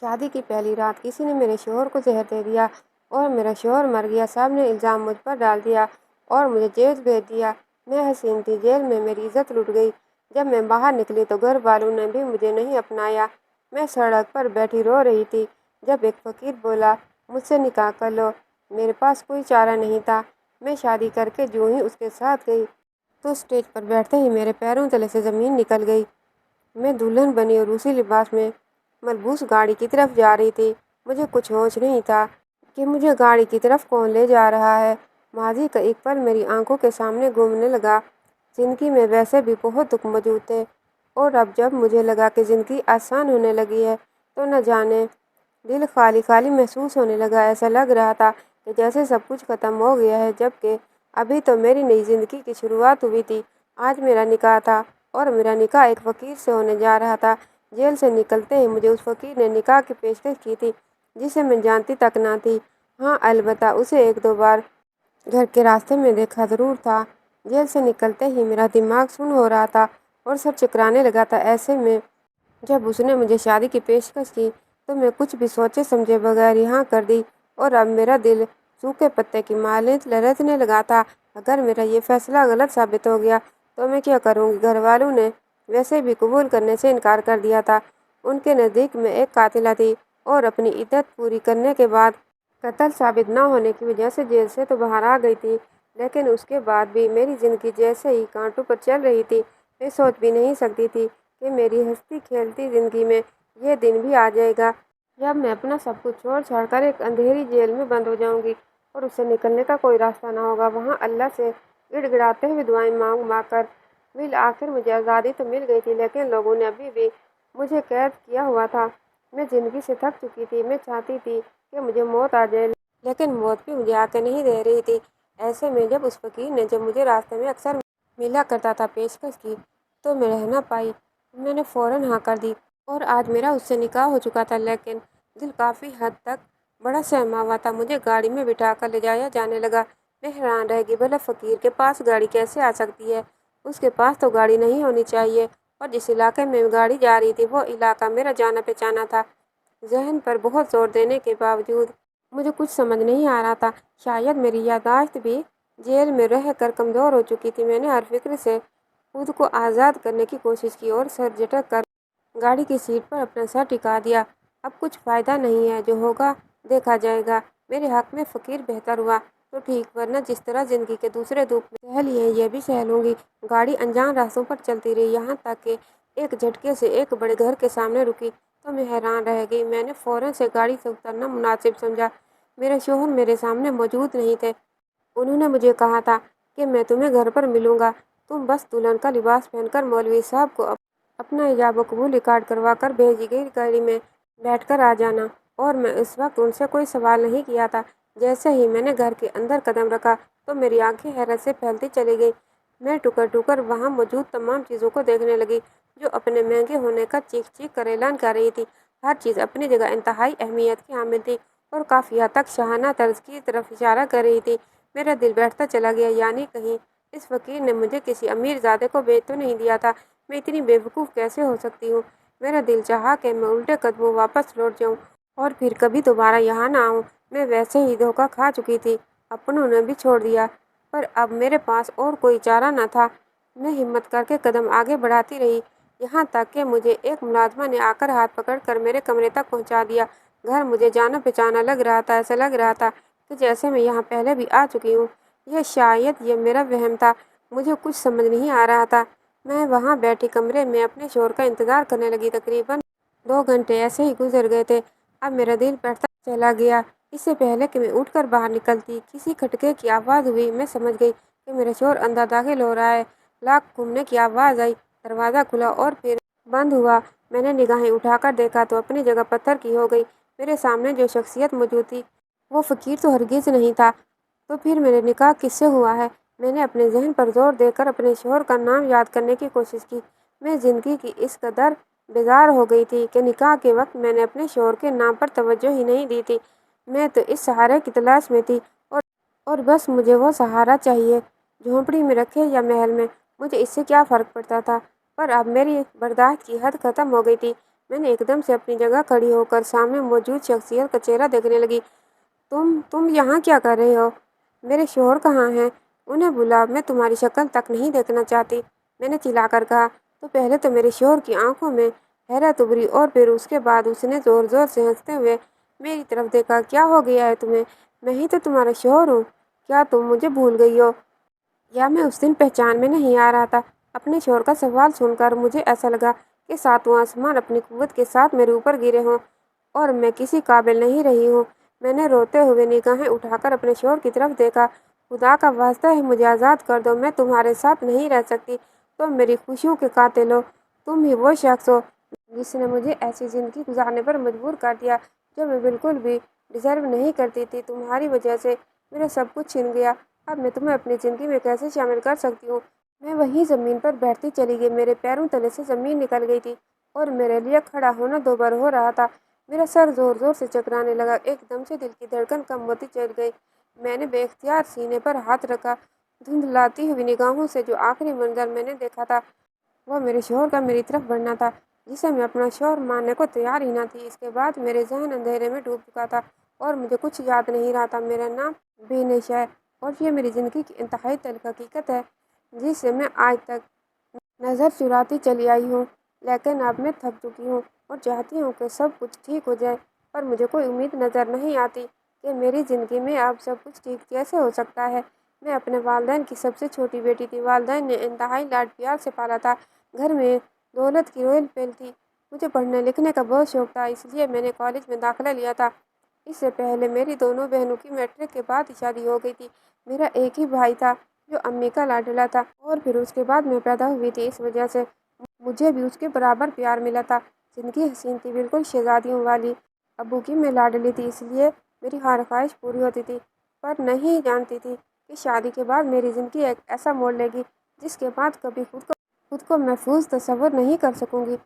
شادی کی پہلی رات کسی نے میرے شوہر کو زہر دے دیا اور میرا شوہر مر گیا۔ سب نے الزام مجھ پر ڈال دیا اور مجھے جیل بھیج دیا۔ میں حسین تھی، جیل میں میری عزت لٹ گئی۔ جب میں باہر نکلی تو گھر والوں نے بھی مجھے نہیں اپنایا۔ میں سڑک پر بیٹھی رو رہی تھی جب ایک فقیر بولا، مجھ سے نکاح کر لو۔ میرے پاس کوئی چارہ نہیں تھا۔ میں شادی کر کے جو ہی اس کے ساتھ گئی تو اسٹیج پر بیٹھتے ہی میرے پیروں تلے سے زمین نکل گئی۔ میں دلہن بنی اور روسی لباس میں ملبوس گاڑی کی طرف جا رہی تھی۔ مجھے کچھ ہوش نہیں تھا کہ مجھے گاڑی کی طرف کون لے جا رہا ہے۔ ماضی کا ایک پل میری آنکھوں کے سامنے گھومنے لگا۔ زندگی میں ویسے بھی بہت دکھ موجود تھے اور اب جب مجھے لگا کہ زندگی آسان ہونے لگی ہے تو نہ جانے دل خالی خالی محسوس ہونے لگا۔ ایسا لگ رہا تھا کہ جیسے سب کچھ ختم ہو گیا ہے، جبکہ ابھی تو میری نئی زندگی کی شروعات ہوئی تھی۔ آج میرا نکاح تھا اور میرا نکاح ایک فقیر سے ہونے جا رہا تھا۔ جیل سے نکلتے ہی مجھے اس فقیر نے نکاح کی پیشکش کی تھی جسے میں جانتی تک نہ تھی۔ ہاں، البتہ اسے ایک دو بار گھر کے راستے میں دیکھا ضرور تھا۔ جیل سے نکلتے ہی میرا دماغ سن ہو رہا تھا اور سر چکرانے لگا تھا۔ ایسے میں جب اس نے مجھے شادی کی پیشکش کی تو میں کچھ بھی سوچے سمجھے بغیر ہاں کر دی اور اب میرا دل سوکھے پتے کی مانند لرزنے لگا تھا۔ اگر میرا یہ فیصلہ غلط ثابت ہو گیا تو میں کیا کروں گی؟ گھر والوں نے ویسے بھی قبول کرنے سے انکار کر دیا تھا۔ ان کے نزدیک میں ایک قاتلہ تھی اور اپنی عدت پوری کرنے کے بعد قتل ثابت نہ ہونے کی وجہ سے جیل سے تو باہر آ گئی تھی، لیکن اس کے بعد بھی میری زندگی جیسے ہی کانٹوں پر چل رہی تھی۔ میں سوچ بھی نہیں سکتی تھی کہ میری ہنستی کھیلتی زندگی میں یہ دن بھی آ جائے گا جب میں اپنا سب کچھ چھوڑ چھاڑ کر ایک اندھیری جیل میں بند ہو جاؤں گی اور اس سے نکلنے کا کوئی راستہ نہ ہوگا۔ وہاں اللہ سے گڑ گڑاتے ہوئے دعائیں مانگ مانگ کر بالآخر مجھے آزادی تو مل گئی تھی، لیکن لوگوں نے ابھی بھی مجھے قید کیا ہوا تھا۔ میں زندگی سے تھک چکی تھی۔ میں چاہتی تھی کہ مجھے موت آ جائے، لیکن موت بھی مجھے آ کے نہیں دے رہی تھی۔ ایسے میں جب اس فقیر نے جو مجھے راستے میں اکثر ملا کرتا تھا پیشکش کی تو میں رہ نہ پائی۔ میں نے فوراً ہاں کر دی اور آج میرا اس سے نکاح ہو چکا تھا، لیکن دل کافی حد تک بڑا سہما ہوا تھا۔ مجھے گاڑی میں بٹھا کر لے جایا جانے لگا۔ میں حیران رہ گئی، بھلا فقیر کے پاس گاڑی کیسے آ سکتی ہے؟ اس کے پاس تو گاڑی نہیں ہونی چاہیے، اور جس علاقے میں گاڑی جا رہی تھی وہ علاقہ میرا جانا پہچانا تھا۔ ذہن پر بہت زور دینے کے باوجود مجھے کچھ سمجھ نہیں آ رہا تھا۔ شاید میری یادداشت بھی جیل میں رہ کر کمزور ہو چکی تھی۔ میں نے ہر فکر سے خود کو آزاد کرنے کی کوشش کی اور سر جھٹک کر گاڑی کی سیٹ پر اپنا سر ٹکا دیا۔ اب کچھ فائدہ نہیں ہے، جو ہوگا دیکھا جائے گا۔ میرے حق میں فقیر بہتر ہوا تو ٹھیک، ورنہ جس طرح زندگی کے دوسرے دکھ میں سہہ لیے یہ بھی سہہ لوں گی۔ گاڑی انجان راستوں پر چلتی رہی، یہاں تک کہ ایک جھٹکے سے ایک بڑے گھر کے سامنے رکی تو میں حیران رہ گئی۔ میں نے فوراً سے گاڑی سے اترنا مناسب سمجھا۔ میرے شوہر میرے سامنے موجود نہیں تھے۔ انہوں نے مجھے کہا تھا کہ میں تمہیں گھر پر ملوں گا، تم بس دلہن کا لباس پہن کر مولوی صاحب کو اپنا ایجاب قبول ریکارڈ کروا کر بھیجی گئی گاڑی میں بیٹھ کر آ جانا۔ اور میں اس وقت ان سے کوئی سوال نہیں کیا تھا۔ جیسے ہی میں نے گھر کے اندر قدم رکھا تو میری آنکھیں حیرت سے پھیلتی چلی گئیں۔ میں ٹکر ٹکر وہاں موجود تمام چیزوں کو دیکھنے لگی جو اپنے مہنگے ہونے کا چیخ چیخ کر اعلان کر رہی تھی۔ ہر چیز اپنی جگہ انتہائی اہمیت کی حامل تھی اور کافی حد تک شاہانہ طرز کی طرف اشارہ کر رہی تھی۔ میرا دل بیٹھتا چلا گیا، یعنی کہیں اس فقیر نے مجھے کسی امیر زادے کو بیچ تو نہیں دیا تھا؟ میں اتنی بے وقوف کیسے ہو سکتی ہوں؟ میرا دل چاہا کہ میں الٹے قدموں واپس لوٹ جاؤں اور پھر کبھی دوبارہ یہاں نہ آؤں۔ میں ویسے ہی دھوکہ کھا چکی تھی، اپنوں نے بھی چھوڑ دیا، پر اب میرے پاس اور کوئی چارہ نہ تھا۔ میں ہمت کر کے قدم آگے بڑھاتی رہی، یہاں تک کہ مجھے ایک ملازمہ نے آ کر ہاتھ پکڑ کر میرے کمرے تک پہنچا دیا۔ گھر مجھے جانا پہچانا لگ رہا تھا، ایسا لگ رہا تھا کہ جیسے میں یہاں پہلے بھی آ چکی ہوں۔ شاید یہ میرا وہم تھا، مجھے کچھ سمجھ نہیں آ رہا تھا۔ میں وہاں بیٹھی کمرے میں اپنے شوہر کا انتظار کرنے لگی۔ تقریباً 2 گھنٹے ایسے ہی گزر گئے تھے۔ اب میرا دل بیٹھتا چلا گیا۔ اس سے پہلے کہ میں اٹھ کر باہر نکلتی کسی کھٹکے کی آواز ہوئی۔ میں سمجھ گئی کہ میرا شوہر اندر داخل ہو رہا ہے۔ لاک گھومنے کی آواز آئی، دروازہ کھلا اور پھر بند ہوا۔ میں نے نگاہیں اٹھا کر دیکھا تو اپنی جگہ پتھر کی ہو گئی۔ میرے سامنے جو شخصیت موجود تھی وہ فقیر تو ہرگز نہیں تھا۔ تو پھر میرا نکاح کس سے ہوا ہے؟ میں نے اپنے ذہن پر زور دے کر اپنے شوہر کا نام یاد کرنے کی کوشش کی۔ میں زندگی کی اس قدر بیزار ہو گئی تھی کہ نکاح کے وقت میں نے اپنے شوہر کے نام پر توجہ ہی نہیں دی تھی۔ میں تو اس سہارے کی تلاش میں تھی اور بس مجھے وہ سہارا چاہیے، جھونپڑی میں رکھے یا محل میں، مجھے اس سے کیا فرق پڑتا تھا؟ پر اب میری برداشت کی حد ختم ہو گئی تھی۔ میں نے ایک دم سے اپنی جگہ کھڑی ہو کر سامنے موجود شخصیت کا چہرہ دیکھنے لگی۔ تم یہاں کیا کر رہے ہو؟ میرے شوہر کہاں ہیں؟ انہیں بلا، میں تمہاری شکل تک نہیں دیکھنا چاہتی، میں نے چلا کر کہا۔ تو پہلے تو میرے شوہر کی آنکھوں میں حیرت ابھری اور پھر اس کے بعد اس نے زور زور سے ہنستے ہوئے میری طرف دیکھا۔ کیا ہو گیا ہے تمہیں؟ میں ہی تو تمہارا شوہر ہوں، کیا تم مجھے بھول گئی ہو؟ یا میں اس دن پہچان میں نہیں آ رہا تھا؟ اپنے شوہر کا سوال سن کر مجھے ایسا لگا کہ ساتواں آسمان اپنی قوت کے ساتھ میرے اوپر گرے ہوں اور میں کسی قابل نہیں رہی ہوں۔ میں نے روتے ہوئے نگاہیں اٹھا کر اپنے شوہر کی طرف دیکھا۔ خدا کا واسطہ ہے مجھے آزاد کر دو، میں تمہارے ساتھ نہیں رہ سکتی، تم میری خوشیوں کے قاتل ہو، تم ہی وہ شخص ہو جس نے مجھے ایسی زندگی گزارنے پر مجبور کر دیا جو میں بالکل بھی ڈیزرو نہیں کرتی تھی۔ تمہاری وجہ سے میرا سب کچھ چھن گیا، اب میں تمہیں اپنی زندگی میں کیسے شامل کر سکتی ہوں؟ میں وہیں زمین پر بیٹھتی چلی گئی، میرے پیروں تلے سے زمین نکل گئی تھی اور میرے لیے کھڑا ہونا دوبارہ ہو رہا تھا۔ میرا سر زور زور سے چکرانے لگا، ایک دم سے دل کی دھڑکن کم ہوتی چل گئی۔ میں نے بے اختیار سینے پر ہاتھ رکھا، دھندلاتی ہوئی نگاہوں سے جو آخری منظر میں نے دیکھا تھا وہ میرے شوہر کا میری طرف بڑھنا تھا، جسے میں اپنا شوہر ماننے کو تیار ہی نہ تھی۔ اس کے بعد میرے ذہن اندھیرے میں ڈوب چکا تھا اور مجھے کچھ یاد نہیں رہا تھا۔ میرا نام بینش ہے اور یہ میری زندگی کی انتہائی تلخ حقیقت ہے جس سے میں آج تک نظر چراتی چلی آئی ہوں، لیکن اب میں تھک چکی ہوں اور چاہتی ہوں کہ سب کچھ ٹھیک ہو جائے، پر مجھے کوئی امید نظر نہیں آتی کہ میری زندگی میں اب سب کچھ ٹھیک کیسے ہو سکتا ہے۔ میں اپنے والدین کی سب سے چھوٹی بیٹی تھی، والدین نے انتہائی لاڈ پیار سے پالا تھا، گھر میں دولت کی رویل پیل تھی۔ مجھے پڑھنے لکھنے کا بہت شوق تھا، اس لیے میں نے کالج میں داخلہ لیا تھا۔ اس سے پہلے میری دونوں بہنوں کی میٹرک کے بعد ہی شادی ہو گئی تھی۔ میرا ایک ہی بھائی تھا جو امی کا لاڈلا تھا اور پھر اس کے بعد میں پیدا ہوئی تھی، اس وجہ سے مجھے بھی اس کے برابر پیار ملا تھا۔ زندگی حسین تھی، بالکل شہزادیوں والی۔ ابو کی میں لاڈلی تھی، اس لیے میری ہر خواہش پوری ہوتی تھی، پر نہیں جانتی تھی کہ شادی کے بعد میری زندگی ایک ایسا موڑ لے گی جس کے بعد کبھی خود کو محفوظ تصور نہیں کر سکوں گی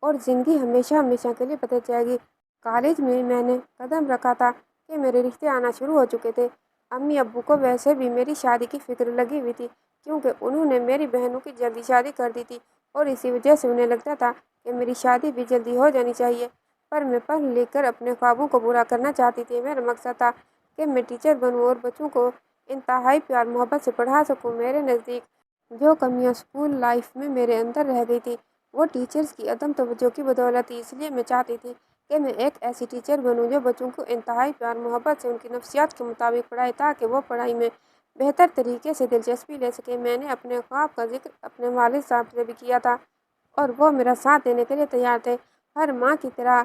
اور زندگی ہمیشہ ہمیشہ کے لیے بدل جائے گی۔ کالج میں نے قدم رکھا تھا کہ میرے رشتے آنا شروع ہو چکے تھے۔ امی ابو کو ویسے بھی میری شادی کی فکر لگی ہوئی تھی، کیونکہ انہوں نے میری بہنوں کی جلدی شادی کر دی تھی اور اسی وجہ سے انہیں لگتا تھا کہ میری شادی بھی جلدی ہو جانی چاہیے۔ پر میں پڑھ لکھ کر اپنے خوابوں کو پورا کرنا چاہتی تھی۔ میرا مقصد تھا کہ میں ٹیچر بنوں اور بچوں کو انتہائی پیار محبت سے پڑھا سکوں۔ میرے نزدیک جو کمیاں اسکول لائف میں میرے اندر رہ گئی تھی وہ ٹیچرز کی عدم توجہ کی بدولت تھی، اس لیے میں چاہتی تھی کہ میں ایک ایسی ٹیچر بنوں جو بچوں کو انتہائی پیار محبت سے ان کی نفسیات کے مطابق پڑھائے تاکہ وہ پڑھائی میں بہتر طریقے سے دلچسپی لے سکیں۔ میں نے اپنے خواب کا ذکر اپنے والد صاحب سے بھی کیا تھا اور وہ میرا ساتھ دینے کے لیے تیار تھے۔ ہر ماں کی طرح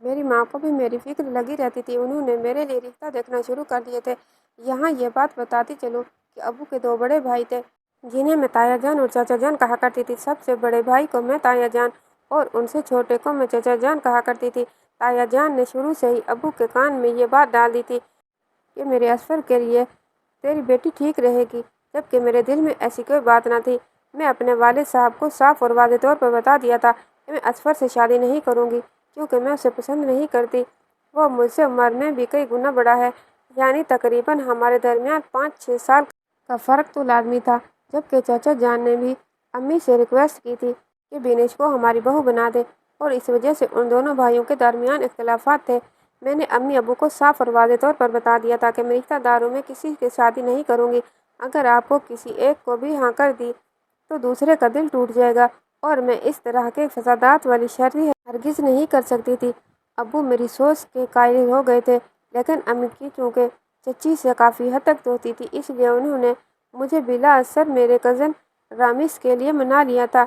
میری ماں کو بھی میری فکر لگی رہتی تھی، انہوں نے میرے لیے رشتہ دیکھنا شروع کر دیے تھے۔ یہاں یہ بات بتاتی چلوں کہ ابو کے دو بڑے بھائی تھے جنہیں میں تایا جان اور چاچا جان کہا کرتی تھی۔ سب سے بڑے بھائی کو میں تایا جان اور ان سے چھوٹے کو میں چاچا جان کہا کرتی تھی۔ تایا جان نے شروع سے ہی ابو کے کان میں یہ بات ڈال دی تھی کہ میرے اصفر کے لیے تیری بیٹی ٹھیک رہے گی، جبکہ میرے دل میں ایسی کوئی بات نہ تھی۔ میں اپنے والد صاحب کو صاف اور واضح طور پر بتا دیا تھا کہ میں اصفر سے شادی نہیں کروں گی کیونکہ میں اسے پسند نہیں کرتی، وہ مجھ سے عمر میں بھی کئی گنا بڑا ہے، یعنی تقریباً ہمارے درمیان 5-6 سال کا فرق تو لازمی تھا۔ جبکہ چاچا جان نے بھی امی سے ریکویسٹ کی تھی کہ بینش کو ہماری بہو بنا دے اور اس وجہ سے ان دونوں بھائیوں کے درمیان اختلافات تھے۔ میں نے امی ابو کو صاف اور واضح طور پر بتا دیا تھا کہ میں رشتہ داروں میں کسی سے شادی نہیں کروں گی، اگر آپ کو کسی ایک کو بھی ہاں کر دی تو دوسرے کا دل ٹوٹ جائے گا اور میں اس طرح کے فسادات والی شادی ہرگز نہیں کر سکتی تھی۔ ابو میری سوچ کے قائل ہو گئے تھے، لیکن امی کی چونکہ چچی سے کافی حد تک دوستی تھی، اس لیے انہوں نے مجھے بلا اثر میرے کزن رامش کے لیے منا لیا تھا۔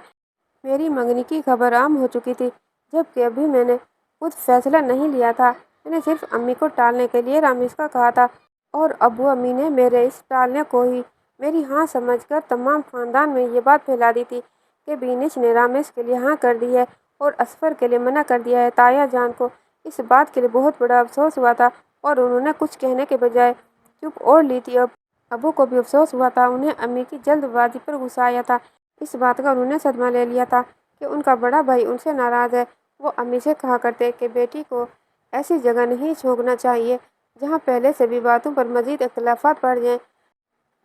میری منگنی کی خبر عام ہو چکی تھی، جبکہ ابھی میں نے خود فیصلہ نہیں لیا تھا۔ میں نے صرف امی کو ٹالنے کے لیے رامش کا کہا تھا اور ابو امی نے میرے اس ٹالنے کو ہی میری ہاں سمجھ کر تمام خاندان میں یہ بات پھیلا دی تھی کہ بینش نے رامش کے لیے ہاں کر دی ہے اور اصفر کے لیے منع کر دیا ہے۔ تایا جان کو اس بات کے لیے بہت بڑا افسوس ہوا تھا اور انہوں نے کچھ کہنے کے بجائے چپ اوڑھ لی تھی۔ ابو کو بھی افسوس ہوا تھا، انہیں امی کی جلد بازی پر غصہ آیا تھا۔ اس بات کا انہوں نے صدمہ لے لیا تھا کہ ان کا بڑا بھائی ان سے ناراض ہے۔ وہ امی سے کہا کرتے کہ بیٹی کو ایسی جگہ نہیں جھونکنا چاہیے جہاں پہلے سے بھی باتوں پر مزید اختلافات بڑھ جائیں،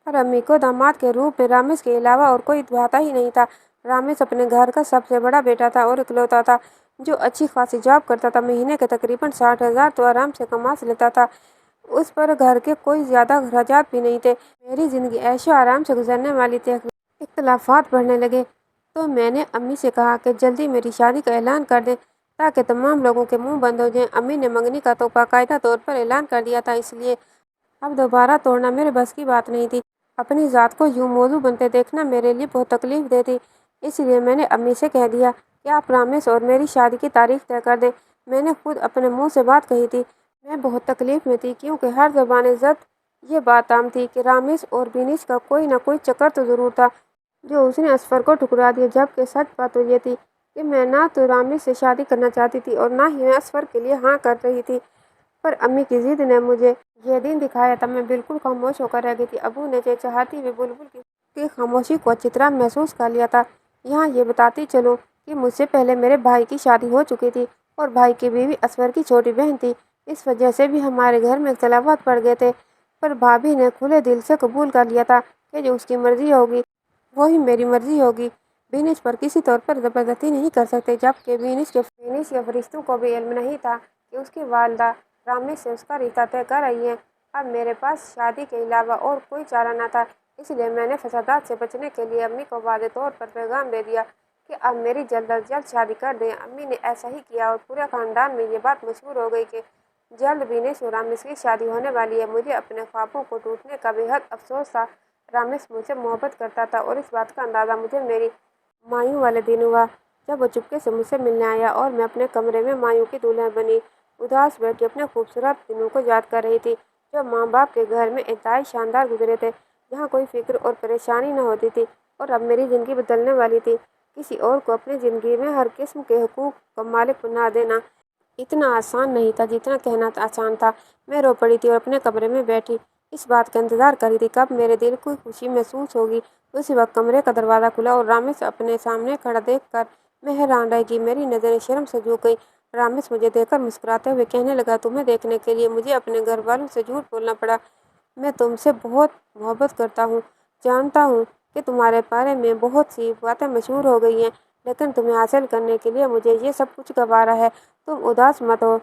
پر امی کو داماد کے روپ میں رامش کے علاوہ اور کوئی بھاتا ہی نہیں تھا۔ رامش اپنے گھر کا سب سے بڑا بیٹا تھا اور اکلوتا تھا، جو اچھی خاصی جاب کرتا تھا، مہینے کے تقریباً 60,000 تو آرام سے کما لیتا تھا۔ اس پر گھر کے کوئی زیادہ اخراجات بھی نہیں تھے۔ میری زندگی عیش و آرام سے گزرنے والی تھی۔ اختلافات بڑھنے لگے تو میں نے امی سے کہا کہ جلدی میری شادی کا اعلان کر دیں تاکہ تمام لوگوں کے منہ بند ہو جائیں۔ امی نے منگنی کا تو باقاعدہ طور پر اعلان کر دیا تھا، اس لیے اب دوبارہ توڑنا میرے بس کی بات نہیں تھی۔ اپنی ذات کو یوں موضوع بنتے دیکھنا میرے لیے بہت تکلیف دہ تھی، اس لیے میں نے امی سے کہہ دیا کہ آپ رامش اور میری شادی کی تاریخ طے کر دیں۔ میں نے خود اپنے منہ سے بات کہی تھی۔ میں بہت تکلیف میں تھی کیونکہ ہر زبان زد یہ بات عام تھی کہ رامش اور بینش کا کوئی نہ کوئی چکر تو ضرور تھا جو اس نے اسفر کو ٹھکرا دیا، جبکہ سچ بات تو یہ تھی کہ میں نہ تو رامش سے شادی کرنا چاہتی تھی اور نہ ہی میں اسفر کے لیے ہاں کر رہی تھی۔ پر امی کی ضد نے مجھے یہ دن دکھایا تب میں بالکل خاموش ہو کر رہ گئی تھی۔ ابو نے چہچہاتی ہوئی بلبل کی خاموشی کو اچھی طرح محسوس کر لیا تھا۔ یہاں یہ بتاتی چلوں کہ مجھ سے پہلے میرے بھائی کی شادی ہو چکی تھی اور بھائی کی بیوی اسفر کی چھوٹی بہن تھی۔ اس وجہ سے بھی ہمارے گھر میں اختلافات پڑ گئے تھے، پر بھابھی نے کھلے دل سے قبول کر لیا تھا کہ جو اس کی مرضی ہوگی وہی میری مرضی ہوگی۔ بینش پر کسی طور پر زبردستی نہیں کر سکتے، جبکہ بینش کے فرشتوں کو بھی علم نہیں تھا کہ اس کی والدہ رامش سے اس کا رشتہ طے کر رہی ہیں۔ اب میرے پاس شادی کے علاوہ اور کوئی چارہ نہ تھا، اس لیے میں نے فسادات سے بچنے کے لیے امی کو واضح طور پر پیغام دے دیا کہ اب میری جلد از جلد شادی کر دیں۔ امی نے ایسا ہی کیا اور پورے خاندان میں یہ بات مشہور ہو گئی کہ جلد بینش اور رامش کی شادی ہونے والی ہے۔ مجھے اپنے خوابوں کو ٹوٹنے کا بے حد افسوس تھا۔ رامش مجھ سے محبت کرتا تھا اور اس بات کا اندازہ مجھے میری مایوں والے دن ہوا جب وہ چپکے سے مجھ سے ملنے آیا اور میں اپنے کمرے میں مایوں کی دلہن بنی اداس بیٹھی اپنے خوبصورت دنوں کو یاد کر رہی تھی جو ماں باپ کے گھر میں انتہائی شاندار گزرے تھے، جہاں کوئی فکر اور پریشانی نہ ہوتی تھی۔ اور اب میری زندگی بدلنے والی تھی۔ کسی اور کو اپنی زندگی میں ہر قسم کے حقوق کا مالک بنا دینا اتنا آسان نہیں تھا جتنا کہنا آسان تھا۔ میں رو پڑی تھی اور اپنے کمرے میں بیٹھی اس بات کا انتظار کر رہی تھی کب میرے دل کو خوشی محسوس ہوگی۔ اسی وقت کمرے کا دروازہ کھلا اور رامش اپنے سامنے کھڑا دیکھ کر میں حیران رہ گئی۔ میری نظریں شرم سے جھک گئیں۔ رامش مجھے دیکھ کر مسکراتے ہوئے کہنے لگا، تمہیں دیکھنے کے لیے مجھے اپنے گھر والوں سے جھوٹ بولنا پڑا۔ میں تم سے بہت محبت کرتا ہوں۔ جانتا ہوں کہ تمہارے بارے میں بہت سی باتیں مشہور ہو گئی ہیں، لیکن تمہیں حاصل کرنے کے لیے مجھے یہ سب کچھ گوارا ہے۔ تم اداس مت ہو،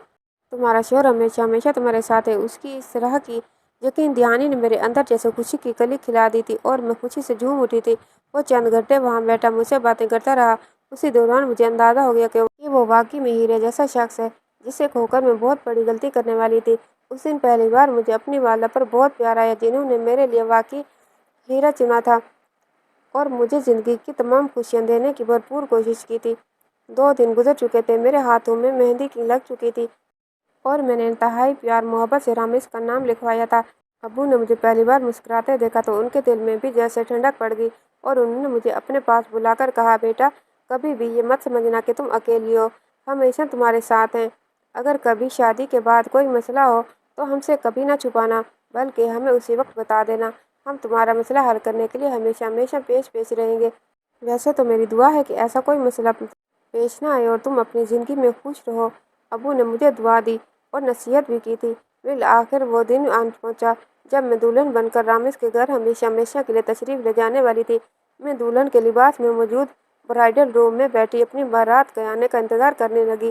تمہارا شوہر ہمیشہ ہمیشہ تمہارے ساتھ ہے۔ اس کی اس طرح کی یقین دہانی نے میرے اندر جیسے خوشی کی کلی کھلا دی تھی اور میں خوشی سے جھوم اٹھی تھی۔ وہ چند گھنٹے وہاں بیٹھا مجھ سے باتیں کرتا رہا۔ اسی دوران مجھے اندازہ ہو گیا کہ وہ واقعی میں ہیرے جیسا شخص ہے جسے کھو کر میں بہت بڑی غلطی کرنے والی تھی۔ اس دن پہلی بار مجھے اپنی والدہ پر بہت پیار آیا جنہوں نے میرے لیے واقعی ہیرا چنا تھا اور مجھے زندگی کی تمام خوشیاں دینے کی بھرپور کوشش کی تھی۔ 2 دن گزر چکے تھے، میرے ہاتھوں میں مہندی کی لگ چکی تھی اور میں نے انتہائی پیار محبت سے رامش کا نام لکھوایا تھا۔ ابو نے مجھے پہلی بار مسکراتے دیکھا تو ان کے دل میں بھی جیسے ٹھنڈک پڑ گئی اور انہوں نے مجھے اپنے پاس بلا کر کہا، بیٹا کبھی بھی یہ مت سمجھنا کہ تم اکیلی ہو، ہم ہمیشہ تمہارے ساتھ ہیں۔ اگر کبھی شادی کے بعد کوئی مسئلہ ہو تو ہم سے کبھی نہ چھپانا بلکہ ہمیں اسی وقت بتا دینا، ہم تمہارا مسئلہ حل کرنے کے لیے ہمیشہ ہمیشہ پیش رہیں گے۔ ویسے تو میری دعا ہے کہ ایسا کوئی مسئلہ پیش نہ آئے اور تم اپنی زندگی میں خوش رہو۔ ابو نے مجھے دعا دی اور نصیحت بھی کی تھی۔ بالآخر وہ دن آن پہنچا جب میں دلہن بن کر رامش کے گھر ہمیشہ ہمیشہ کے لیے تشریف لے جانے والی تھی۔ میں دلہن کے لباس میں موجود برائڈل روم میں بیٹھی اپنی بارات کے آنے کا انتظار کرنے لگی۔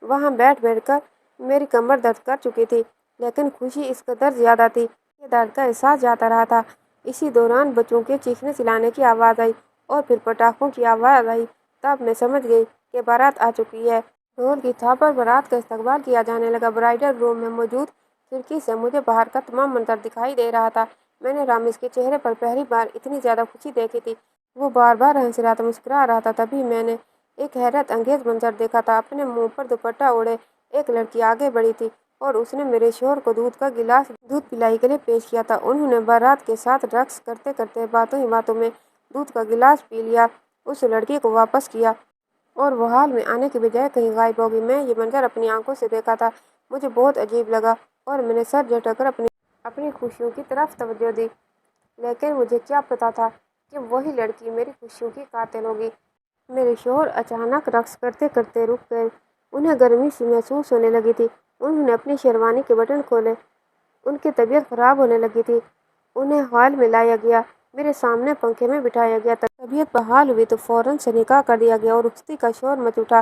وہاں بیٹھ کر میری کمر درد کر چکی تھی، لیکن خوشی اس قدر زیادہ تھی کہ درد کا احساس جاتا رہا تھا۔ اسی دوران بچوں کے چیخنے چلانے کی آواز آئی اور پھر پٹاخوں کی آواز آئی۔ تب میں سمجھ گئی کہ بارات آ چکی ہے۔ ڈھول کی تھاپ پر بارات کا استقبال کیا جانے لگا۔ برائڈل روم میں موجود کھڑکی سے مجھے باہر کا تمام منظر دکھائی دے رہا تھا۔ میں نے رامش کے چہرے پر پہلی بار اتنی زیادہ خوشی دیکھی تھی۔ وہ بار بار ہنس رہا تھا، مسکرا رہا تھا۔ تبھی میں نے ایک حیرت انگیز منظر دیکھا تھا۔ اپنے منہ پر دوپٹہ اوڑھے ایک لڑکی آگے بڑھی تھی اور اس نے میرے شوہر کو دودھ کا گلاس دودھ پلانے کے لیے پیش کیا تھا۔ انہوں نے بارات کے ساتھ رقص کرتے کرتے باتوں ہی باتوں میں دودھ کا گلاس پی لیا، اس لڑکی کو واپس کیا اور وہ ہال میں آنے کے بجائے کہیں غائب ہو گئی۔ میں یہ منظر اپنی آنکھوں سے دیکھا تھا، مجھے بہت عجیب لگا اور میں نے سر جھٹک کر اپنی خوشیوں کی طرف توجہ دی۔ لیکن مجھے کیا پتہ تھا کہ وہی لڑکی میری خوشیوں کی قاتل ہوگی۔ میرے شوہر اچانک رقص کرتے کرتے رک گئے۔ انہیں گرمی سی محسوس ہونے لگی تھی۔ انہوں نے اپنی شیروانی کے بٹن کھولے۔ ان کی طبیعت خراب ہونے لگی تھی۔ انہیں ہال میں لایا گیا، میرے سامنے پنکھے میں بٹھایا گیا۔ طبیعت بحال ہوئی تو فوراً سے نکاح کر دیا گیا اور رخصتی کا شور مچ اٹھا۔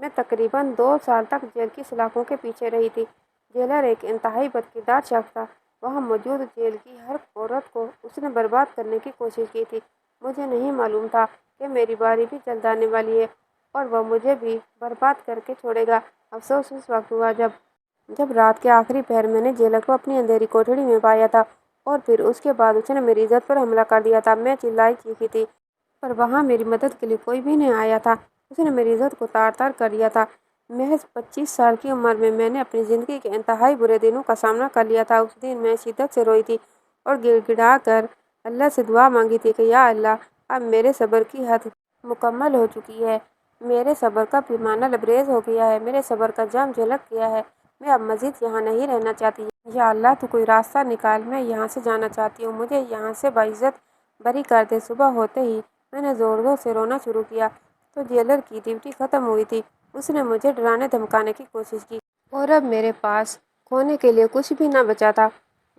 میں تقریباً 2 سال تک جیل کی سلاخوں کے پیچھے رہی تھی۔ جیلر ایک انتہائی بدکردار شخص تھا۔ وہاں موجود جیل کی ہر عورت کو اس نے برباد کرنے کی کوشش کی تھی۔ مجھے نہیں معلوم تھا کہ میری باری بھی جلد آنے والی ہے اور وہ مجھے بھی برباد کر کے چھوڑے گا۔ افسوس اس وقت ہوا جب رات کے آخری پہر میں نے جیلر کو اپنی اندھیری کوٹڑی میں پایا تھا اور پھر اس کے بعد اس نے میری عزت پر حملہ کر دیا تھا۔ میں چلائی چیخی تھی، پر وہاں میری مدد کے لیے کوئی بھی نہیں آیا تھا۔ اس نے میری عزت کو تار تار کر دیا تھا۔ محض 25 سال کی عمر میں نے اپنی زندگی کے انتہائی برے دنوں کا سامنا کر لیا تھا۔ اس دن میں شدت سے روئی تھی اور گڑ گڑا کر اللہ سے دعا مانگی تھی کہ یا اللہ، اب میرے صبر کی حد مکمل ہو چکی ہے۔ میرے صبر کا پیمانہ لبریز ہو گیا ہے۔ میرے صبر کا جام جھلک گیا ہے۔ میں اب مزید یہاں نہیں رہنا چاہتی۔ یا اللہ، تو کوئی راستہ نکال، میں یہاں سے جانا چاہتی ہوں۔ مجھے یہاں سے باعزت بری کر دے۔ صبح ہوتے ہی میں نے زور زور سے رونا شروع کیا تو جیلر کی ڈیوٹی ختم ہوئی تھی۔ اس نے مجھے ڈرانے دھمکانے کی کوشش کی اور اب میرے پاس کھونے کے لیے کچھ بھی نہ بچا تھا۔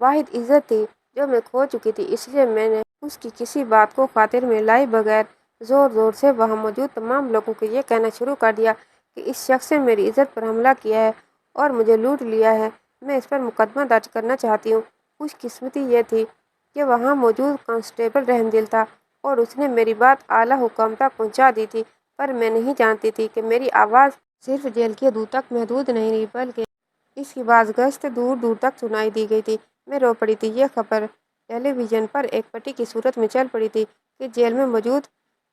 واحد عزت تھی جو میں کھو چکی تھی، اس لیے میں نے اس کی کسی بات کو خاطر میں لائے بغیر زور زور سے وہاں موجود تمام لوگوں کو یہ کہنا شروع کر دیا کہ اس شخص نے میری عزت پر حملہ کیا ہے اور مجھے لوٹ لیا ہے۔ میں اس پر مقدمہ درج کرنا چاہتی ہوں۔ خوش قسمتی یہ تھی کہ وہاں موجود کانسٹیبل رحم دل تھا اور اس نے میری بات اعلیٰ حکام تک پہنچا دی تھی، پر میں نہیں جانتی تھی کہ میری آواز صرف جیل کی حدود تک محدود نہیں رہی بلکہ اس کی باز گشت دور دور تک سنائی دی گئی تھی۔ میں رو پڑی تھی۔ یہ خبر ٹیلی ویژن پر ایک پٹی کی صورت میں چل پڑی تھی کہ جیل میں موجود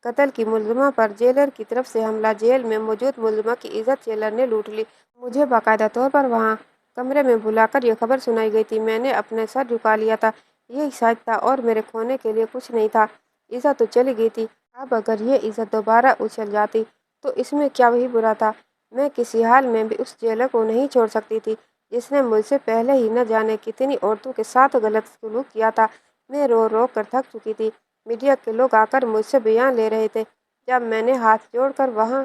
قتل کی ملزمہ پر جیلر کی طرف سے حملہ۔ جیل میں موجود ملزمہ کی عزت جیلر نے لوٹ لی۔ مجھے باقاعدہ طور پر وہاں کمرے میں بلا کر یہ خبر سنائی گئی تھی۔ میں نے اپنا سر جھکا لیا تھا۔ یہی سچ تھا اور میرے کھونے کے لیے کچھ نہیں تھا۔ عزت تو چلی گئی تھی، اب اگر یہ عزت دوبارہ اچھل جاتی تو اس میں کیا وہی برا تھا؟ میں کسی حال میں بھی اس جیلر کو نہیں چھوڑ سکتی تھی جس نے مجھ سے پہلے ہی نہ جانے کتنی عورتوں کے ساتھ غلط سلوک کیا تھا۔ میں رو رو کر تھک چکی تھی۔ میڈیا کے لوگ آ کر مجھ سے بیان لے رہے تھے۔ جب میں نے ہاتھ جوڑ کر وہاں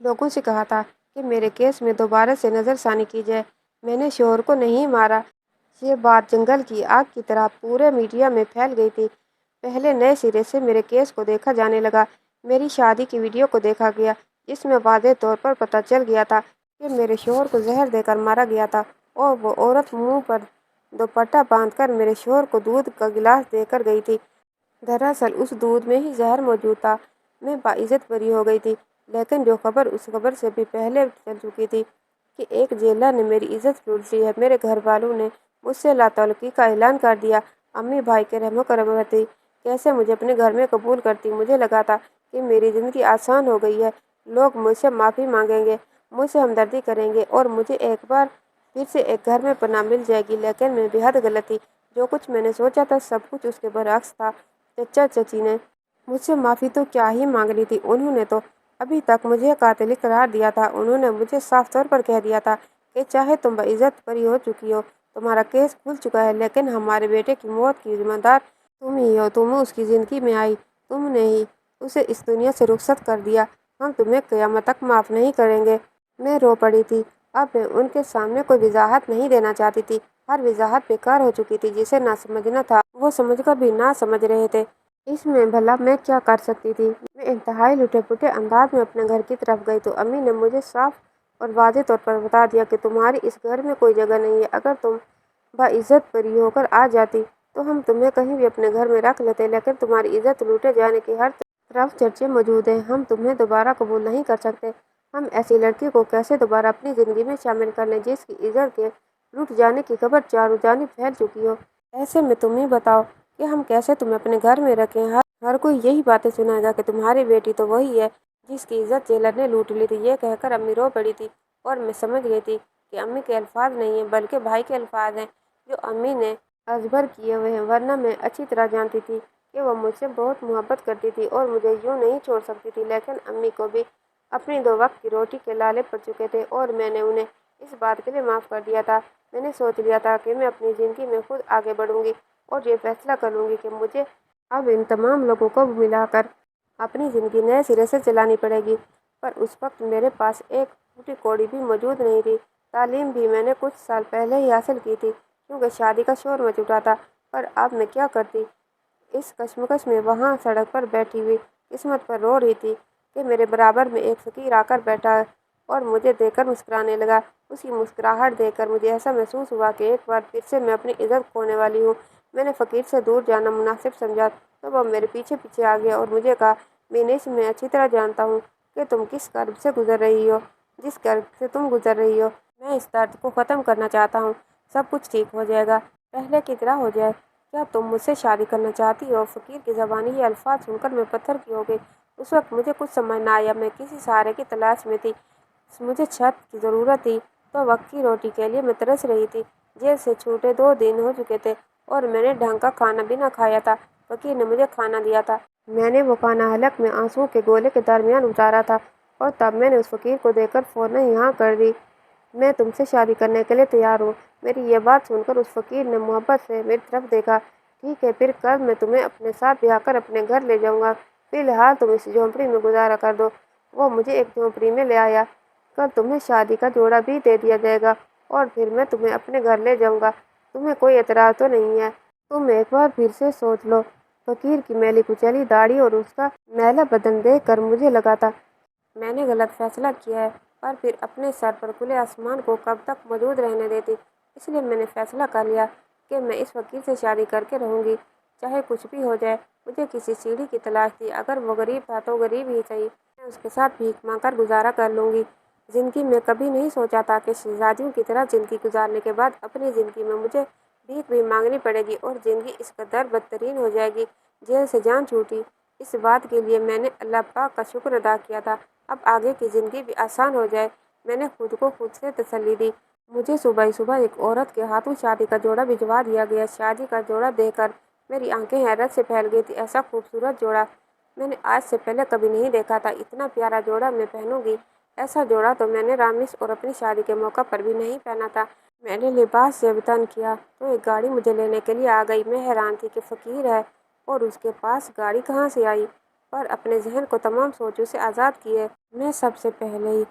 لوگوں سے کہا تھا کہ میرے کیس میں دوبارہ سے نظر ثانی کی جائے، میں نے شوہر کو نہیں مارا، یہ بات جنگل کی آگ کی طرح پورے میڈیا میں پھیل گئی تھی۔ پہلے نئے سرے سے میرے کیس کو دیکھا جانے لگا۔ میری شادی کی ویڈیو کو دیکھا گیا جس میں واضح طور پر پتہ چل گیا تھا کہ میرے شوہر کو زہر دے کر مارا گیا تھا اور وہ عورت منہ پر دوپٹہ باندھ کر میرے شوہر کو دودھ کا گلاس دے کر گئی تھی۔ دراصل اس دودھ میں ہی زہر موجود تھا۔ میں باعزت بری ہو گئی تھی، لیکن جو خبر اس خبر سے بھی پہلے چل چکی تھی کہ ایک جیلر نے میری عزت لوٹ لی ہے۔ میرے گھر والوں نے مجھ سے لا تعلقی کا اعلان کر دیا۔ امی بھائی کے رحم و کرم رہتی کیسے مجھے اپنے گھر میں قبول کرتی۔ مجھے لگا تھا کہ میری زندگی آسان ہو گئی ہے، لوگ مجھ سے معافی مانگیں گے، مجھ سے ہمدردی کریں گے اور مجھے ایک بار پھر سے ایک گھر میں پناہ مل جائے گی، لیکن میں بے حد غلط تھی۔ جو کچھ میں نے سوچا تھا سب کچھ اس کے برعکس تھا۔ چچا چچی نے مجھ سے معافی تو کیا ہی مانگنی تھی، انہوں نے تو ابھی تک مجھے قاتل قرار دیا تھا۔ انہوں نے مجھے صاف طور پر کہہ دیا تھا کہ چاہے تم باعزت بری ہو چکی ہو، تمہارا کیس کھل چکا ہے، لیکن ہمارے بیٹے کی موت کی ذمہ دار تم ہی ہو۔ تم اس کی زندگی میں آئی، تم نے ہی اسے اس دنیا سے رخصت کر دیا، ہم تمہیں قیامت تک معاف نہیں کریں گے۔ میں رو پڑی تھی۔ اب میں ان کے سامنے کوئی وضاحت نہیں دینا چاہتی تھی۔ ہر وضاحت بیکار ہو چکی تھی۔ جسے نہ سمجھنا تھا وہ سمجھ کر بھی نہ سمجھ رہے تھے۔ اس میں بھلا میں کیا کر سکتی تھی؟ میں انتہائی لٹے پٹے انداز میں اپنے گھر کی طرف گئی تو امی نے مجھے صاف اور واضح طور پر بتا دیا کہ تمہاری اس گھر میں کوئی جگہ نہیں ہے۔ اگر تم باعزت بری ہو کر آ جاتی تو ہم تمہیں کہیں بھی اپنے گھر میں رکھ لیتے، لیکن تمہاری عزت لوٹے جانے کی ہر طرف چرچے موجود ہیں۔ ہم تمہیں دوبارہ قبول نہیں کر سکتے۔ ہم ایسی لڑکی کو کیسے دوبارہ اپنی زندگی میں شامل کر لیں جس کی عزت کے لوٹ جانے کی خبر چاروں جانب پھیل چکی ہو؟ ایسے میں تم ہی بتاؤ کہ ہم کیسے تمہیں اپنے گھر میں رکھیں؟ ہر کوئی یہی باتیں سنائے گا کہ تمہاری بیٹی تو وہی ہے جس کی عزت جیلر نے لوٹ لی تھی۔ یہ کہہ کر امی رو پڑی تھی اور میں سمجھ گئی تھی کہ امی کے الفاظ نہیں ہیں بلکہ بھائی کے الفاظ ہیں جو امی نے ازبر کیے ہوئے ہیں، ورنہ میں اچھی طرح جانتی تھی کہ وہ مجھ سے بہت محبت کرتی تھی اور مجھے یوں نہیں چھوڑ سکتی تھی۔ لیکن امی کو بھی اپنی 2 وقت کی روٹی کے لالے پڑ چکے تھے اور میں نے انہیں اس بات کے لیے معاف کر دیا تھا۔ میں نے سوچ لیا تھا کہ میں اپنی زندگی میں خود آگے بڑھوں گی اور یہ فیصلہ کروں گی کہ مجھے اب ان تمام لوگوں کو ملا کر اپنی زندگی نئے سرے سے چلانی پڑے گی۔ پر اس وقت میرے پاس ایک ٹوٹی کوڑی بھی موجود نہیں تھی۔ تعلیم بھی میں نے کچھ سال پہلے ہی حاصل کی تھی کیونکہ شادی کا شور مچ اٹھا تھا، پر اب میں کیا کرتی؟ اس کشمکش میں وہاں سڑک پر بیٹھی ہوئی قسمت پر رو رہی تھی کہ میرے برابر میں ایک فقیر آ کر بیٹھا اور مجھے دیکھ کر مسکرانے لگا۔ اس کی مسکراہٹ دیکھ کر مجھے ایسا محسوس ہوا کہ ایک بار پھر سے میں اپنی عزت کھونے والی ہوں۔ میں نے فقیر سے دور جانا مناسب سمجھا تو وہ میرے پیچھے پیچھے آ گیا اور مجھے کہا، مینیش، میں اچھی طرح جانتا ہوں کہ تم کس کرب سے گزر رہی ہو۔ جس کرب سے تم گزر رہی ہو، میں اس درد کو ختم کرنا چاہتا ہوں۔ سب کچھ ٹھیک ہو جائے گا، پہلے کی طرح ہو جائے۔ کیا تم مجھ سے شادی کرنا چاہتی ہو؟ فقیر کی زبانی یہ الفاظ سن کر میں پتھر کی ہو گئی۔ اس وقت مجھے کچھ سمجھ نہ آیا۔ میں کسی سہارے کی تلاش میں تھی۔ مجھے چھت کی ضرورت تھی تو وقت کی روٹی کے لیے میں ترس رہی تھی۔ جیل سے چھوٹے 2 دن ہو چکے تھے اور میں نے ڈھنگ کا کھانا بھی نہ کھایا تھا۔ فقیر نے مجھے کھانا دیا تھا۔ میں نے وہ کھانا حلق میں آنسوؤں کے گولے کے درمیان اتارا تھا اور تب میں نے اس فقیر کو دیکھ کر فوراً ہی ہاں کر دی۔ میں تم سے شادی کرنے کے لیے تیار ہوں۔ میری یہ بات سن کر اس فقیر نے محبت سے میری طرف دیکھا۔ ٹھیک ہے، پھر کل میں تمہیں اپنے ساتھ بیاہ کر اپنے گھر لے جاؤں گا۔ فی الحال تم اس جھونپڑی میں گزارا کر دو۔ وہ مجھے ایک جھونپڑی میں لے آیا۔ کل تمہیں شادی کا جوڑا بھی دے دیا جائے گا اور پھر میں تمہیں اپنے گھر لے جاؤں گا۔ تمہیں کوئی اعتراض تو نہیں ہے؟ تم ایک بار پھر سے سوچ لو۔ فقیر کی میلی کچیلی داڑھی اور اس کا میلا بدن دیکھ کر مجھے لگا تھا میں نے غلط فیصلہ کیا ہے، پر پھر اپنے سر پر کھلے آسمان کو کب تک موجود رہنے دیتی؟ اس لیے میں نے فیصلہ کر لیا کہ میں اس فقیر سے شادی کر کے رہوں گی، چاہے کچھ بھی ہو جائے۔ مجھے کسی سیڑھی کی تلاش تھی، اگر وہ غریب تھا تو غریب ہی صحیح، میں اس کے ساتھ بھیک مانگ کر گزارا کر لوں گی۔ زندگی میں کبھی نہیں سوچا تھا کہ شہزادیوں کی طرح زندگی گزارنے کے بعد اپنی زندگی میں مجھے بھیک بھی مانگنی پڑے گی اور زندگی اس قدر بدترین ہو جائے گی۔ جیل سے جان چھوٹی، اس بات کے لیے میں نے اللہ پاک کا شکر ادا کیا تھا۔ اب آگے کی زندگی بھی آسان ہو جائے، میں نے خود کو خود سے تسلی دی۔ مجھے صبح ہی صبح ایک عورت کے ہاتھوں شادی کا جوڑا بھجوا دیا گیا۔ شادی کا جوڑا دیکھ کر میری آنکھیں حیرت سے پھیل گئی تھی۔ ایسا خوبصورت جوڑا میں نے آج سے پہلے کبھی نہیں دیکھا تھا۔ اتنا پیارا جوڑا میں پہنوں گی، ایسا جوڑا تو میں نے رامس اور اپنی شادی کے موقع پر بھی نہیں پہنا تھا۔ میں نے لباس سے تن کیا تو ایک گاڑی مجھے لینے کے لیے آ گئی۔ میں حیران تھی کہ فقیر ہے اور اس کے پاس گاڑی کہاں سے آئی، پر اپنے ذہن کو تمام سوچوں سے آزاد کیے میں سب سے پہلے ہی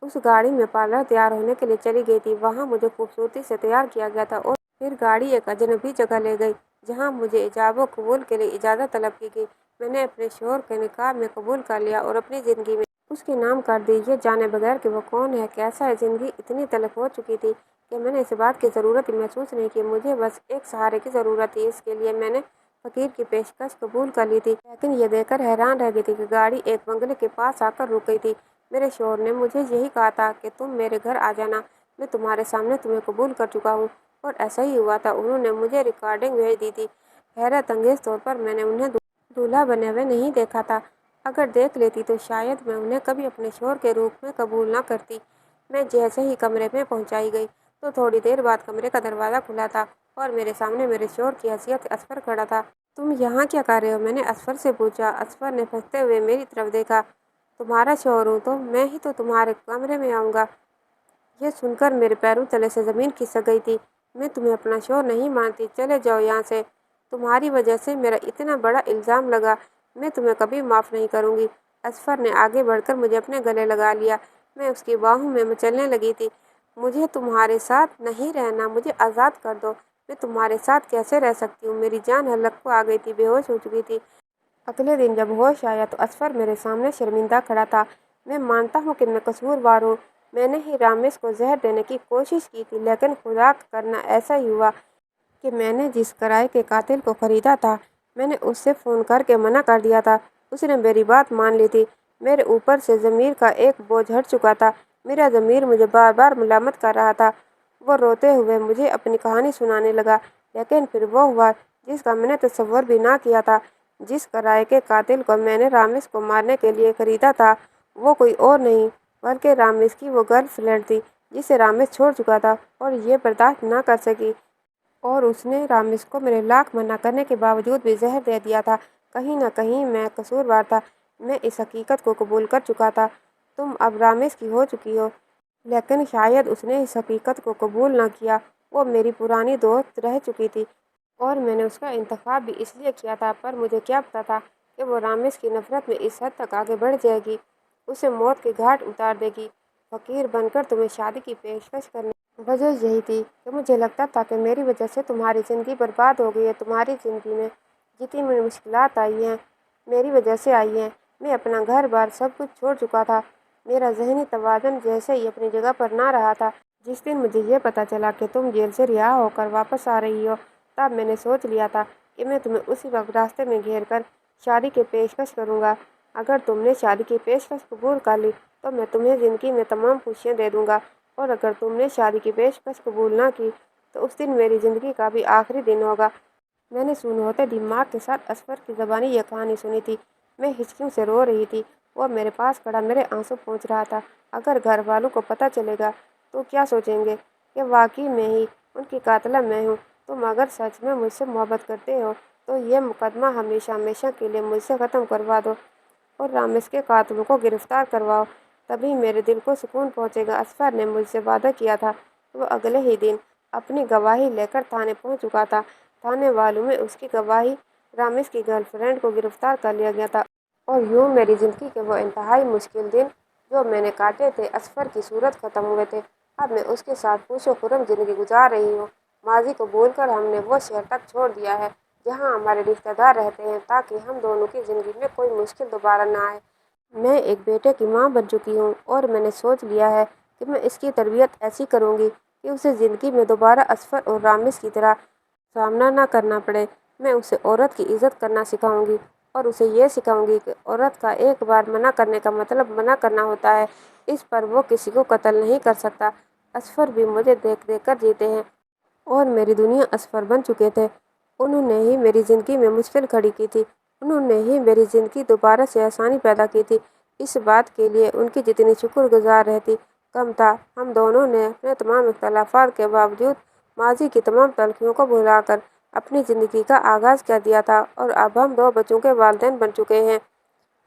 اس گاڑی میں پارلر تیار ہونے کے لیے چلی گئی تھی۔ وہاں مجھے خوبصورتی سے تیار کیا گیا تھا اور پھر گاڑی ایک اجنبی جگہ لے گئی جہاں مجھے ایجاب و قبول کے لیے اجازت طلب کی گئی۔ میں نے اپنے شوہر کے نکاح میں قبول کر لیا اور اپنی زندگی میں اس کے نام کر دی، یہ جانے بغیر کہ وہ کون ہے، کیسا ہے۔ زندگی اتنی تلخ ہو چکی تھی کہ میں نے اس بات کی ضرورت ہی محسوس نہیں کی۔ مجھے بس ایک سہارے کی ضرورت تھی، اس کے لیے میں نے فقیر کی پیشکش قبول کر لی تھی۔ لیکن یہ دیکھ کر حیران رہ گئی تھی کہ گاڑی ایک بنگلے کے پاس آ کر رک گئی تھی۔ میرے شوہر نے مجھے یہی کہا تھا کہ تم میرے گھر آ جانا، میں تمہارے سامنے تمہیں قبول کر چکا ہوں، اور ایسا ہی ہوا تھا۔ انہوں نے مجھے ریکارڈنگ بھیج دی تھی۔ حیرت انگیز طور پر میں نے انہیں دولہا بنے ہوئے نہیں دیکھا تھا۔ اگر دیکھ لیتی تو شاید میں انہیں کبھی اپنے شوہر کے روپ میں قبول نہ کرتی۔ میں جیسے ہی کمرے میں پہنچائی گئی تو تھوڑی دیر بعد کمرے کا دروازہ کھلا تھا اور میرے سامنے میرے شوہر کی حیثیت اصفر کھڑا تھا۔ تم یہاں کیا کر رہے ہو؟ میں نے اصفر سے پوچھا۔ اصفر نے پھنستے ہوئے میری طرف دیکھا۔ تمہارا شوہر ہوں تو میں ہی تو تمہارے کمرے میں آؤں گا؟ یہ سن کر میرے پیروں تلے سے زمین کھسک گئی تھی۔ میں تمہیں اپنا شوہر نہیں مانتی، چلے جاؤ یہاں سے۔ تمہاری وجہ سے میرا اتنا بڑا الزام لگا، میں تمہیں کبھی معاف نہیں کروں گی۔ اصفر نے آگے بڑھ کر مجھے اپنے گلے لگا لیا۔ میں اس کی باہوں میں مچلنے لگی تھی۔ مجھے تمہارے ساتھ نہیں رہنا، مجھے آزاد کر دو۔ میں تمہارے ساتھ کیسے رہ سکتی ہوں؟ میری جان حلق کو آ گئی تھی، بے ہوش ہو چکی تھی۔ اگلے دن جب ہوش آیا تو اصفر میرے سامنے شرمندہ کھڑا تھا۔ میں مانتا ہوں کہ میں قصوروار ہوں، میں نے ہی رامس کو زہر دینے کی کوشش کی تھی، لیکن خدا کا کرنا ایسا ہی ہوا کہ میں نے جس کرائے کے قاتل کو خریدا تھا میں نے اس سے فون کر کے منع کر دیا تھا۔ اس نے میری بات مان لی تھی۔ میرے اوپر سے ضمیر کا ایک بوجھ ہٹ چکا تھا۔ میرا ضمیر مجھے بار بار ملامت کر رہا تھا۔ وہ روتے ہوئے مجھے اپنی کہانی سنانے لگا، لیکن پھر وہ ہوا جس کا میں نے تصور بھی نہ کیا تھا۔ جس کرائے کے قاتل کو میں نے رامس کو مارنے کے لیے خریدا تھا وہ کوئی اور نہیں بلکہ رامس کی وہ گرل فرینڈ تھی جسے رامس چھوڑ چکا تھا اور یہ برداشت نہ کر سکی، اور اس نے رامس کو میرے لاکھ منع کرنے کے باوجود بھی زہر دے دیا تھا۔ کہیں نہ کہیں میں قصوروار تھا، میں اس حقیقت کو قبول کر چکا تھا۔ تم اب رامس کی ہو چکی ہو، لیکن شاید اس نے اس حقیقت کو قبول نہ کیا۔ وہ میری پرانی دوست رہ چکی تھی اور میں نے اس کا انتخاب بھی اس لیے کیا تھا، پر مجھے کیا پتہ تھا کہ وہ رامس کی نفرت میں اس حد تک آگے بڑھ جائے گی، اسے موت کے گھاٹ اتار دے گی۔ فقیر بن کر تمہیں شادی کی پیشکش کرنے کی وجہ یہی تھی کہ مجھے لگتا تھا کہ میری وجہ سے تمہاری زندگی برباد ہو گئی ہے۔ تمہاری زندگی میں جتنی مشکلات آئی ہیں میری وجہ سے آئی ہیں۔ میں اپنا گھر بار سب کچھ چھوڑ چکا تھا، میرا ذہنی توازن جیسے ہی اپنی جگہ پر نہ رہا تھا۔ جس دن مجھے یہ پتہ چلا کہ تم جیل سے رہا ہو کر واپس آ رہی ہو، تب میں نے سوچ لیا تھا کہ میں تمہیں اسی وقت راستے میں گھیر کر شادی کی پیشکش کروں گا۔ اگر تم نے شادی کی پیشکش قبول کر لی تو میں تمہیں زندگی میں تمام خوشیاں دے دوں گا، اور اگر تم نے شادی کی پیشکش قبول نہ کی تو اس دن میری زندگی کا بھی آخری دن ہوگا۔ میں نے سون ہوتے دماغ کے ساتھ اسفر کی زبانی یہ کہانی سنی تھی۔ میں ہچکیوں سے رو رہی تھی۔ وہ میرے پاس کھڑا میرے آنسو پوچھ رہا تھا۔ اگر گھر والوں کو پتہ چلے گا تو کیا سوچیں گے کہ واقعی میں ہی ان کی قاتلہ میں ہوں۔ تم اگر سچ میں مجھ سے محبت کرتے ہو تو یہ مقدمہ ہمیشہ ہمیشہ کے لیے مجھ سے ختم کروا دو اور رامس کے قاتلوں کو گرفتار کرواؤ، تبھی میرے دل کو سکون پہنچے گا۔ اسفر نے مجھ سے وعدہ کیا تھا۔ وہ اگلے ہی دن اپنی گواہی لے کر تھانے پہنچ چکا تھا۔ تھانے والوں میں اس کی گواہی رامس کی گرل فرینڈ کو گرفتار کر لیا گیا تھا۔ اور یوں میری زندگی کے وہ انتہائی مشکل دن جو میں نے کاٹے تھے، اسفر کی صورت ختم ہوئے تھے۔ اب میں اس کے ساتھ خوش و خرم زندگی گزار رہی ہوں۔ ماضی کو بھول کر ہم نے وہ شہر تک چھوڑ دیا ہے جہاں ہمارے رشتہ دار رہتے ہیں، تاکہ ہم دونوں کی زندگی میں کوئی مشکل دوبارہ نہ آئے۔ میں ایک بیٹے کی ماں بن چکی ہوں اور میں نے سوچ لیا ہے کہ میں اس کی تربیت ایسی کروں گی کہ اسے زندگی میں دوبارہ اسفر اور رامس کی طرح سامنا نہ کرنا پڑے۔ میں اسے عورت کی عزت کرنا سکھاؤں گی اور اسے یہ سکھاؤں گی کہ عورت کا ایک بار منع کرنے کا مطلب منع کرنا ہوتا ہے، اس پر وہ کسی کو قتل نہیں کر سکتا۔ اسفر بھی مجھے دیکھ دیکھ کر جیتے ہیں اور میری دنیا اسفر بن چکے تھے۔ انہوں نے ہی میری زندگی میں مشکل کھڑی کی تھی، انہوں نے ہی میری زندگی دوبارہ سے آسانی پیدا کی تھی۔ اس بات کے لیے ان کی جتنی شکر گزار رہتی کم تھا۔ ہم دونوں نے اپنے تمام اختلافات کے باوجود ماضی کی تمام تلخیوں کو بھلا کر اپنی زندگی کا آغاز کر دیا تھا، اور اب ہم 2 بچوں کے والدین بن چکے ہیں۔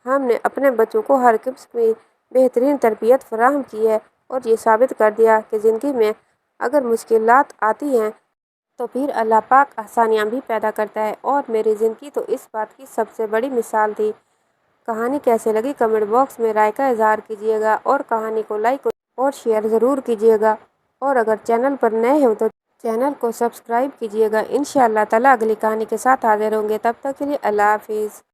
ہم نے اپنے بچوں کو ہر قسم کی بہترین تربیت فراہم کی ہے اور یہ ثابت کر دیا کہ زندگی میں اگر مشکلات آتی ہیں تو پھر اللہ پاک آسانیاں بھی پیدا کرتا ہے، اور میری زندگی تو اس بات کی سب سے بڑی مثال تھی۔ کہانی کیسے لگی کمنٹ باکس میں رائے کا اظہار کیجیے گا، اور کہانی کو لائک اور شیئر ضرور کیجیے گا، اور اگر چینل پر نئے ہو تو چینل کو سبسکرائب کیجیے گا۔ انشاءاللہ تعالی اگلی کہانی کے ساتھ حاضر ہوں گے، تب تک کے لیے اللہ حافظ۔